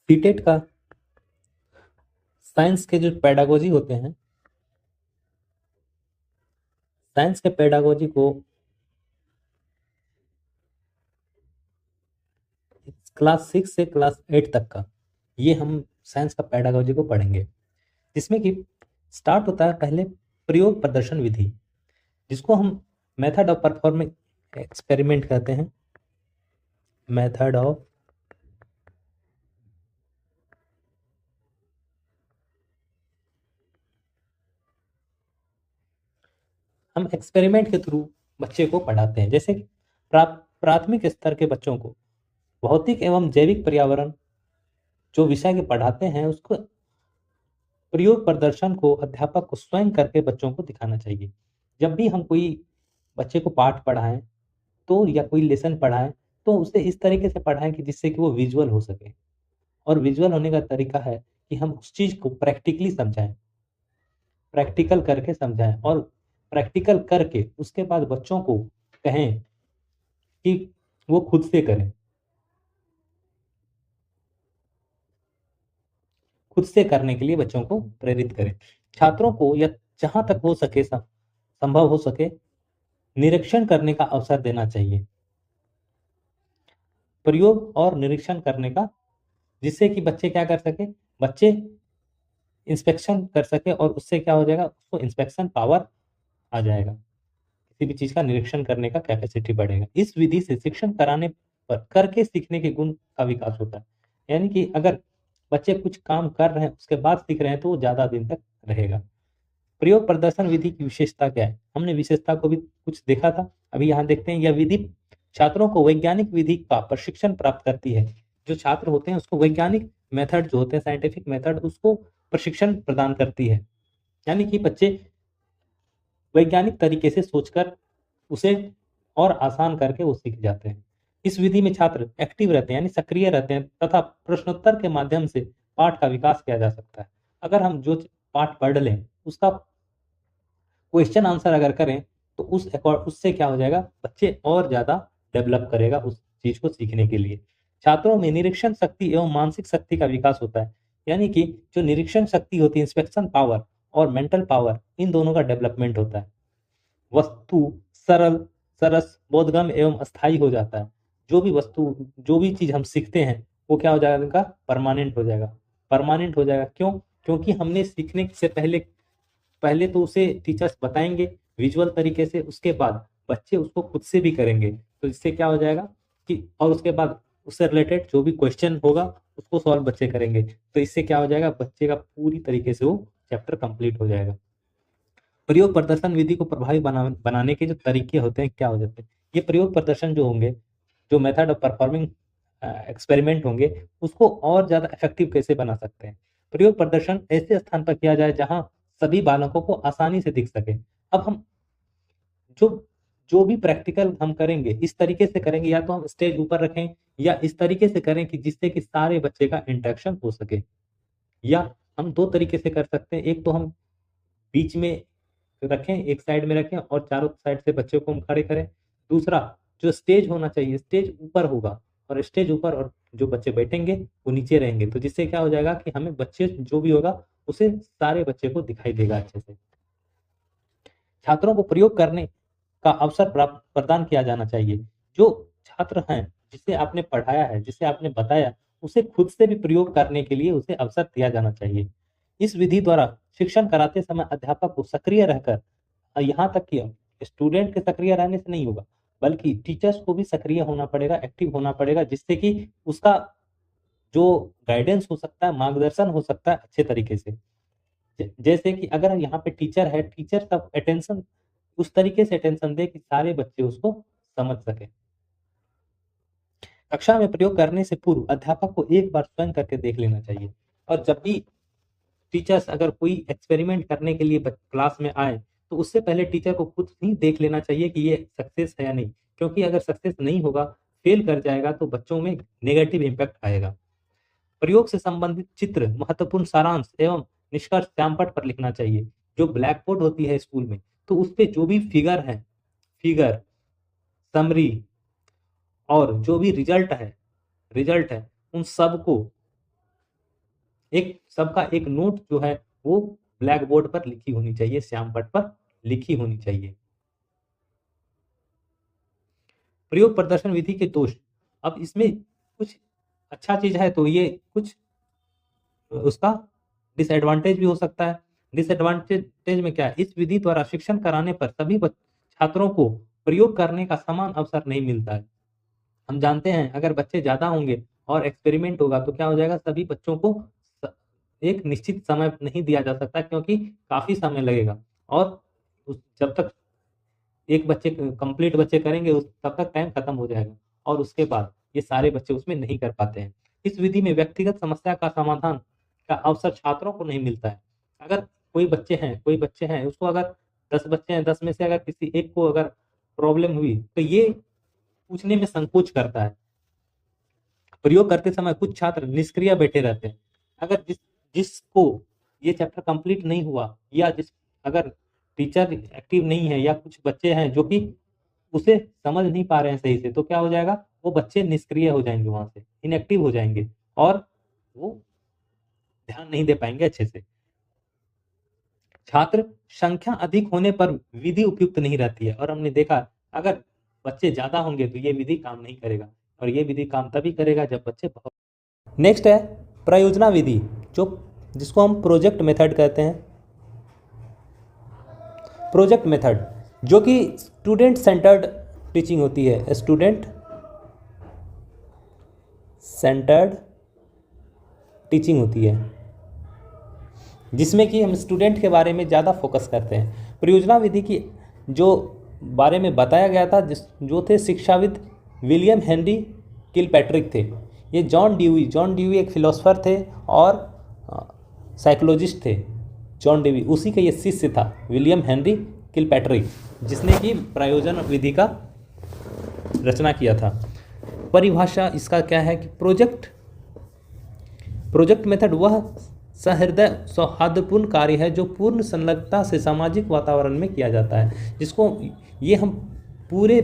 CTET का science के जो पेडागोजी होते हैं, साइंस के पेडागोजी को क्लास 6 से क्लास 8 तक का, ये हम साइंस का पेडागोजी को पढ़ेंगे, जिसमें कि स्टार्ट होता है पहले प्रयोग प्रदर्शन विधि, जिसको हम मेथड ऑफ परफॉर्मिंग एक्सपेरिमेंट कहते हैं। मेथड ऑफ हम एक्सपेरिमेंट के थ्रू बच्चे को पढ़ाते हैं। जैसे कि प्राथमिक स्तर के बच्चों को भौतिक एवं जैविक पर्यावरण जो विषय के पढ़ाते हैं, उसको प्रयोग प्रदर्शन को अध्यापक को स्वयं करके बच्चों को दिखाना चाहिए। जब भी हम कोई बच्चे को पाठ पढ़ाएं तो या कोई लेसन पढ़ाएं तो उसे इस तरीके से पढ़ाएं कि जिससे कि वो विजुअल हो सके। और विजुअल होने का तरीका है कि हम उस चीज को प्रैक्टिकली समझाएं, प्रैक्टिकल करके समझाएं, और प्रैक्टिकल करके उसके बाद बच्चों को कहें कि वो खुद से करें, खुद से करने के लिए बच्चों को प्रेरित करें। छात्रों को या जहां तक हो सके संभव हो सके निरीक्षण करने का अवसर देना चाहिए, प्रयोग और निरीक्षण करने का, जिससे कि बच्चे क्या कर सके, बच्चे इंस्पेक्शन कर सके और उससे क्या हो जाएगा, उसको इंस्पेक्शन पावर आ जाएगा, किसी भी चीज का निरीक्षण करने का कैपेसिटी बढ़ेगा। इस विधि से शिक्षण कराने पर करके सीखने के गुण का विकास होता है। यानी कि अगर बच्चे कुछ काम कर रहे हैं उसके बाद सीख रहे हैं तो वो ज्यादा दिन तक रहेगा। प्रयोग प्रदर्शन विधि की विशेषता क्या है, हमने विशेषता को भी कुछ देखा था, अभी यहाँ देखते हैं। यह विधि छात्रों को वैज्ञानिक विधि का प्रशिक्षण प्राप्त करती है। जो छात्र होते हैं उसको वैज्ञानिक मेथड जो होते हैं, साइंटिफिक मेथड, उसको प्रशिक्षण प्रदान करती है। यानी कि बच्चे वैज्ञानिक तरीके से सोचकर उसे और आसान करके वो सीख जाते हैं। इस विधि में छात्र एक्टिव रहते हैं, यानी सक्रिय रहते हैं, तथा प्रश्नोत्तर के माध्यम से पाठ का विकास किया जा सकता है। अगर हम जो पाठ पढ़ लें उसका क्वेश्चन आंसर अगर करें तो उससे क्या हो जाएगा, बच्चे और ज्यादा डेवलप करेगा उस चीज को सीखने के लिए। छात्रों में निरीक्षण शक्ति एवं मानसिक शक्ति का विकास होता है। यानी कि जो निरीक्षण शक्ति होती है, इंस्पेक्शन पावर और मेंटल पावर, इन दोनों का डेवलपमेंट होता है। वस्तु सरल, सरस, बोधगम्य एवं अस्थायी हो जाता है। जो भी वस्तु, जो भी चीज हम सीखते हैं वो क्या हो जाएगा, उनका परमानेंट हो जाएगा। परमानेंट हो जाएगा क्यों? क्योंकि हमने सीखने से पहले पहले तो उसे टीचर्स बताएंगे विजुअल तरीके से, उसके बाद बच्चे उसको खुद से भी करेंगे। तो इससे क्या हो जाएगा कि, और उसके बाद उससे रिलेटेड जो भी क्वेश्चन होगा उसको सॉल्व बच्चे करेंगे। तो इससे क्या हो जाएगा, बच्चे का पूरी तरीके से वो चैप्टर कंप्लीट हो जाएगा। प्रयोग प्रदर्शन विधि को प्रभावी बनाने के जो तरीके होते हैं क्या हो जाते हैं, ये प्रयोग प्रदर्शन जो होंगे, जो मेथड ऑफ परफॉर्मिंग एक्सपेरिमेंट होंगे, उसको और ज्यादा इफेक्टिव कैसे बना सकते हैं। प्रयोग प्रदर्शन ऐसे स्थान पर किया जाए जहां सभी बालकों को आसानी से दिख सके। अब हम जो जो भी प्रैक्टिकल हम करेंगे इस तरीके से करेंगे, या तो हम स्टेज ऊपर रखें या इस तरीके से करें कि जिससे कि सारे बच्चे का इंटरेक्शन हो सके। या हम दो तरीके से कर सकते हैं, एक तो हम बीच में रखें, एक साइड में रखें और चारों साइड से बच्चों को हम खड़े करें। दूसरा, जो स्टेज होना चाहिए, स्टेज ऊपर होगा और स्टेज ऊपर, और जो बच्चे बैठेंगे वो नीचे रहेंगे। तो जिससे क्या हो जाएगा कि हमें बच्चे जो भी होगा उसे सारे बच्चे को दिखाई देगा अच्छे से। छात्रों को प्रयोग करने का अवसर प्रदान किया जाना चाहिए। जो छात्र हैं, जिसे आपने पढ़ाया है, जिसे आपने बताया, उसे खुद से भी प्रयोग करने के लिए उसे अवसर दिया जाना चाहिए। इस विधि द्वारा शिक्षण कराते समय अध्यापक को सक्रिय रहकर, यहाँ तक कि स्टूडेंट के सक्रिय रहने से नहीं होगा, बल्कि टीचर्स को भी सक्रिय होना पड़ेगा, एक्टिव होना पड़ेगा, जिससे कि उसका जो गाइडेंस हो सकता है, मार्गदर्शन हो सकता है अच्छे तरीके से। जैसे कि अगर यहाँ पे टीचर है, टीचर सब अटेंशन उस तरीके से अटेंशन दे कि सारे बच्चे उसको समझ सके। कक्षा में प्रयोग करने से पूर्व अध्यापक को एक बार स्वयं करके देख लेना चाहिए। और जब भी टीचर्स अगर कोई एक्सपेरिमेंट करने के लिए क्लास में आए तो उससे पहले टीचर को खुद ही देख लेना चाहिए कि ये सक्सेस है या नहीं। क्योंकि अगर सक्सेस नहीं होगा, फेल कर जाएगा, तो बच्चों में नेगेटिव इम्पैक्ट आएगा। प्रयोग से संबंधित चित्र, महत्वपूर्ण सारांश एवं निष्कर्ष श्यामपट्ट पर लिखना चाहिए। जो ब्लैक बोर्ड होती है स्कूल में, तो उस पे जो भी फिगर है, फिगर, समरी और जो भी रिजल्ट है, उन सबको एक सबका एक नोट जो है वो ब्लैक बोर्ड पर लिखी होनी चाहिए, श्याम पट पर लिखी होनी चाहिए। प्रयोग प्रदर्शन विधि के दोष, अब इसमें कुछ अच्छा चीज है तो ये कुछ उसका डिसएडवांटेज भी हो सकता है। डिसएडवांटेज में क्या है, इस विधि द्वारा शिक्षण कराने पर सभी छात्रों को प्रयोग करने का समान अवसर नहीं मिलता है। हम जानते हैं अगर बच्चे ज्यादा होंगे और एक्सपेरिमेंट होगा तो क्या हो जाएगा, सभी बच्चों को एक निश्चित समय नहीं दिया जा सकता क्योंकि काफी समय लगेगा, और जब तक एक बच्चे कंप्लीट बच्चे करेंगे तब तक टाइम खत्म हो जाएगा और उसके बाद ये सारे बच्चे उसमें नहीं कर पाते हैं। इस विधि में व्यक्तिगत समस्या का समाधान का अवसर छात्रों को नहीं मिलता है। अगर कोई बच्चे हैं उसको अगर 10 बच्चे हैं, 10 में से अगर किसी एक को अगर प्रॉब्लम हुई तो ये पूछने में संकोच करता है। प्रयोग करते समय कुछ छात्र निष्क्रिय बैठे रहते हैं। अगर जिसको ये चैप्टर कंप्लीट नहीं हुआ या अगर टीचर एक्टिव नहीं है या कुछ बच्चे हैं जो कि उसे समझ नहीं पा रहे हैं सही से, तो क्या हो जाएगा, वो बच्चे निष्क्रिय हो जाएंगे, वहां से इनएक्टिव हो जाएंगे और वो ध्यान नहीं दे पाएंगे अच्छे से। छात्र संख्या अधिक होने पर विधि उपयुक्त नहीं रहती है, और हमने देखा अगर बच्चे ज्यादा होंगे तो ये विधि काम नहीं करेगा, और ये विधि काम तभी करेगा जब बच्चे बहुत। नेक्स्ट है प्रयोजना विधि, जिसको हम प्रोजेक्ट मेथड कहते हैं। प्रोजेक्ट मेथड जो कि स्टूडेंट सेंटर्ड टीचिंग होती है, स्टूडेंट सेंटर्ड टीचिंग होती है, जिसमें कि हम स्टूडेंट के बारे में ज़्यादा फोकस करते हैं। परियोजना विधि की जो बारे में बताया गया था, जो थे शिक्षाविद विलियम हेनरी किलपैट्रिक थे। ये जॉन ड्यूई एक फिलोसोफर थे और साइकोलॉजिस्ट थे। जॉन ड्यूई उसी का ये शिष्य था, विलियम हेनरी किलपैट्रिक, जिसने कि प्रयोजन विधि का रचना किया था। परिभाषा इसका क्या है कि प्रोजेक्ट मेथड वह सहृदय सौहार्दपूर्ण कार्य है जो पूर्ण संलग्नता से सामाजिक वातावरण में किया जाता है, जिसको ये हम पूरे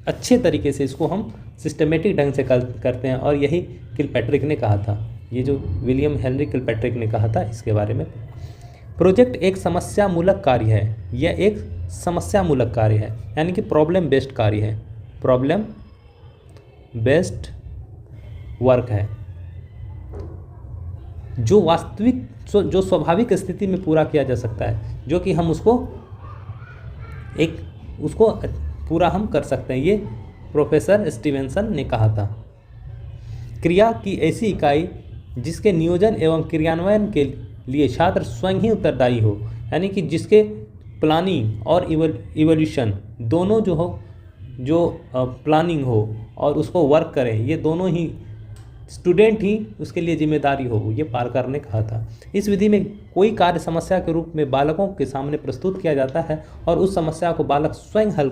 अच्छे तरीके से इसको हम सिस्टमेटिक ढंग से करते हैं, और यही किलपैट्रिक ने कहा था, ये जो विलियम हेनरी किलपैट्रिक ने कहा था इसके बारे में। प्रोजेक्ट एक समस्या मूलक कार्य है, यह एक समस्या मूलक कार्य है, यानी कि प्रॉब्लम बेस्ड कार्य है, प्रॉब्लम बेस्ड वर्क है, जो स्वाभाविक स्थिति में पूरा किया जा सकता है, जो कि हम उसको पूरा हम कर सकते हैं। ये प्रोफेसर स्टीवेंसन ने कहा था। क्रिया की ऐसी इकाई जिसके नियोजन एवं क्रियान्वयन के लिए छात्र स्वयं ही उत्तरदायी हो, यानी कि जिसके प्लानिंग और इवोल्यूशन दोनों जो प्लानिंग हो और उसको वर्क करें, ये दोनों ही स्टूडेंट ही उसके लिए जिम्मेदारी हो, ये पार करने कहा था। इस विधि में कोई कार्य समस्या के रूप में बालकों के सामने प्रस्तुत किया जाता है और उस समस्या को बालक स्वयं हल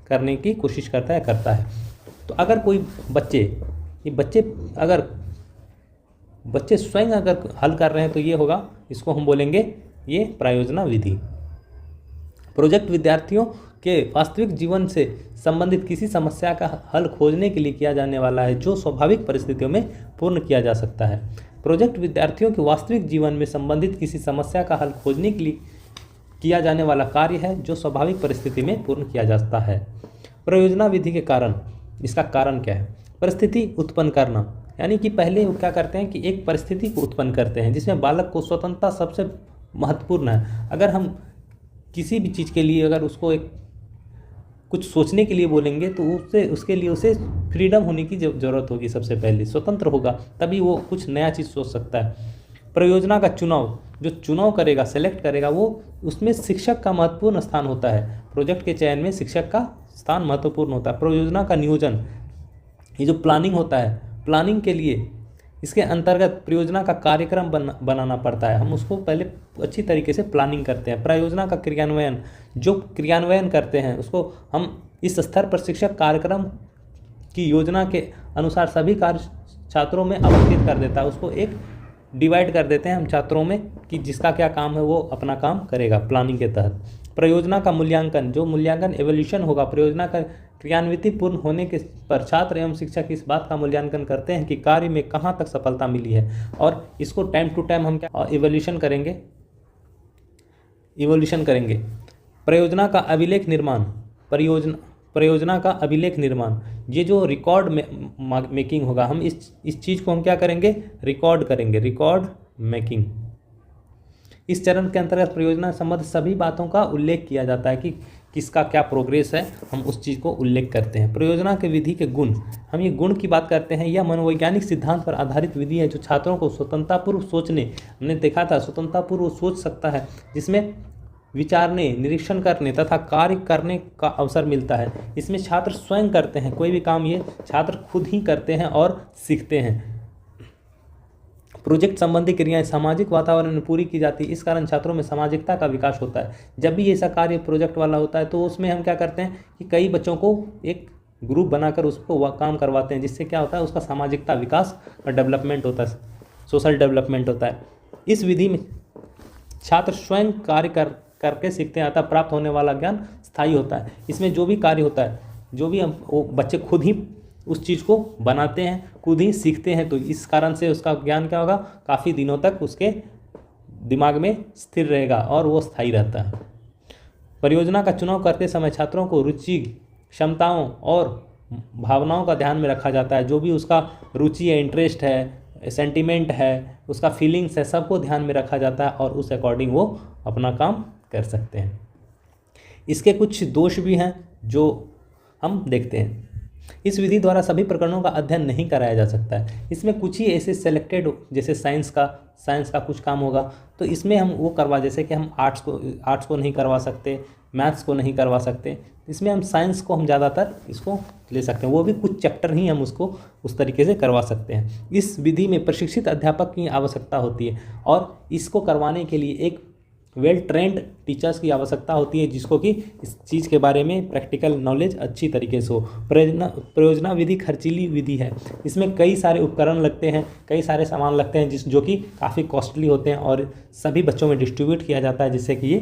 करने की कोशिश करता है। तो अगर कोई बच्चे स्वयं अगर हल कर रहे हैं तो ये होगा, इसको हम बोलेंगे ये प्रयोजना विधि। प्रोजेक्ट विद्यार्थियों के वास्तविक जीवन से संबंधित किसी समस्या का हल खोजने के लिए किया जाने वाला है, जो स्वाभाविक परिस्थितियों में पूर्ण किया जा सकता है। प्रोजेक्ट विद्यार्थियों के वास्तविक जीवन में संबंधित किसी समस्या का हल खोजने के लिए किया जाने वाला कार्य है, जो स्वाभाविक परिस्थिति में पूर्ण किया जाता है। प्रयोजना विधि के कारण, इसका कारण क्या है? परिस्थिति उत्पन्न करना, यानी कि पहले वो क्या करते हैं कि एक परिस्थिति को उत्पन्न करते हैं जिसमें बालक को स्वतंत्रता सबसे महत्वपूर्ण है। अगर हम किसी भी चीज़ के लिए अगर उसको कुछ सोचने के लिए बोलेंगे तो उसके लिए उसे फ्रीडम होने की ज़रूरत होगी, सबसे पहले स्वतंत्र होगा, तभी वो कुछ नया चीज़ सोच सकता है। परियोजना का चुनाव, जो चुनाव करेगा, सेलेक्ट करेगा, वो उसमें शिक्षक का महत्वपूर्ण स्थान होता है। प्रोजेक्ट के चयन में शिक्षक का स्थान महत्वपूर्ण होता है। परियोजना का नियोजन, ये जो प्लानिंग होता है, प्लानिंग के लिए इसके अंतर्गत परियोजना का कार्यक्रम बनाना पड़ता है। हम उसको पहले अच्छी तरीके से प्लानिंग करते हैं। परियोजना का क्रियान्वयन, जो क्रियान्वयन करते हैं उसको हम इस स्तर पर शिक्षक कार्यक्रम की योजना के अनुसार सभी कार्य छात्रों में आवंटित कर देता है। उसको एक डिवाइड कर देते हैं हम छात्रों में कि जिसका क्या काम है वो अपना काम करेगा प्लानिंग के तहत। परियोजना का मूल्यांकन, जो मूल्यांकन एवोल्यूशन होगा, परियोजना का क्रियान्विति पूर्ण होने के पर छात्र एवं शिक्षक इस बात का मूल्यांकन करते हैं कि कार्य में कहाँ तक सफलता मिली है, और इसको टाइम टू टाइम हम क्या इवोल्यूशन करेंगे। परियोजना का अभिलेख निर्माण, परियोजना का अभिलेख निर्माण, ये जो रिकॉर्ड मेकिंग होगा, हम इस चीज़ को हम क्या करेंगे, रिकॉर्ड करेंगे, रिकॉर्ड मेकिंग। इस चरण के अंतर्गत परियोजना संबंध सभी बातों का उल्लेख किया जाता है कि किसका क्या प्रोग्रेस है, हम उस चीज़ को उल्लेख करते हैं। परियोजना के विधि के गुण, हम ये गुण की बात करते हैं। यह मनोवैज्ञानिक सिद्धांत पर आधारित विधि है जो छात्रों को स्वतंत्रतापूर्व सोचने, हमने देखा था स्वतंत्रतापूर्व सोच सकता है, जिसमें विचारने, निरीक्षण करने तथा कार्य करने का अवसर मिलता है। इसमें छात्र स्वयं करते हैं, कोई भी काम ये छात्र खुद ही करते हैं और सीखते हैं। प्रोजेक्ट संबंधी क्रियाएं सामाजिक वातावरण में पूरी की जाती है, इस कारण छात्रों में सामाजिकता का विकास होता है। जब भी ऐसा कार्य प्रोजेक्ट वाला होता है तो उसमें हम क्या करते हैं कि कई बच्चों को एक ग्रुप बनाकर उसको काम करवाते हैं, जिससे क्या होता है, उसका सामाजिकता विकास और डेवलपमेंट होता है, सोशल डेवलपमेंट होता है। इस विधि में छात्र स्वयं कार्य करके सीखते हैं, अतः प्राप्त होने वाला ज्ञान स्थायी होता है। इसमें जो भी कार्य होता है, जो भी वो बच्चे खुद ही उस चीज़ को बनाते हैं, खुद ही सीखते हैं, तो इस कारण से उसका ज्ञान क्या होगा, काफ़ी दिनों तक उसके दिमाग में स्थिर रहेगा और वो स्थायी रहता है। परियोजना का चुनाव करते समय छात्रों को रुचि, क्षमताओं और भावनाओं का ध्यान में रखा जाता है। जो भी उसका रुचि है, इंटरेस्ट है, सेंटिमेंट है, उसका फीलिंग्स है, सबको ध्यान में रखा जाता है और उस अकॉर्डिंग वो अपना काम कर सकते हैं। इसके कुछ दोष भी हैं जो हम देखते हैं। इस विधि द्वारा सभी प्रकरणों का अध्ययन नहीं कराया जा सकता है। इसमें कुछ ही ऐसे सेलेक्टेड, जैसे साइंस का कुछ काम होगा तो इसमें हम वो करवा, जैसे कि हम आर्ट्स को नहीं करवा सकते, मैथ्स को नहीं करवा सकते, इसमें हम साइंस को हम ज़्यादातर इसको ले सकते हैं, वो भी कुछ चैप्टर ही हम उसको उस तरीके से करवा सकते हैं। इस विधि में प्रशिक्षित अध्यापक की आवश्यकता होती है और इसको करवाने के लिए एक वेल ट्रेंड टीचर्स की आवश्यकता होती है, जिसको कि इस चीज़ के बारे में प्रैक्टिकल नॉलेज अच्छी तरीके से हो। परियोजना विधि खर्चीली विधि है, इसमें कई सारे उपकरण लगते हैं, कई सारे सामान लगते हैं जो कि काफ़ी कॉस्टली होते हैं और सभी बच्चों में डिस्ट्रीब्यूट किया जाता है, जिससे कि ये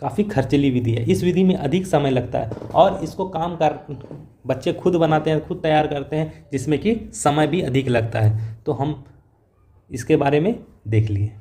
काफ़ी खर्चीली विधि है। इस विधि में अधिक समय लगता है और इसको बच्चे खुद बनाते हैं, खुद तैयार करते हैं, जिसमें कि समय भी अधिक लगता है। तो हम इसके बारे में देख लिए।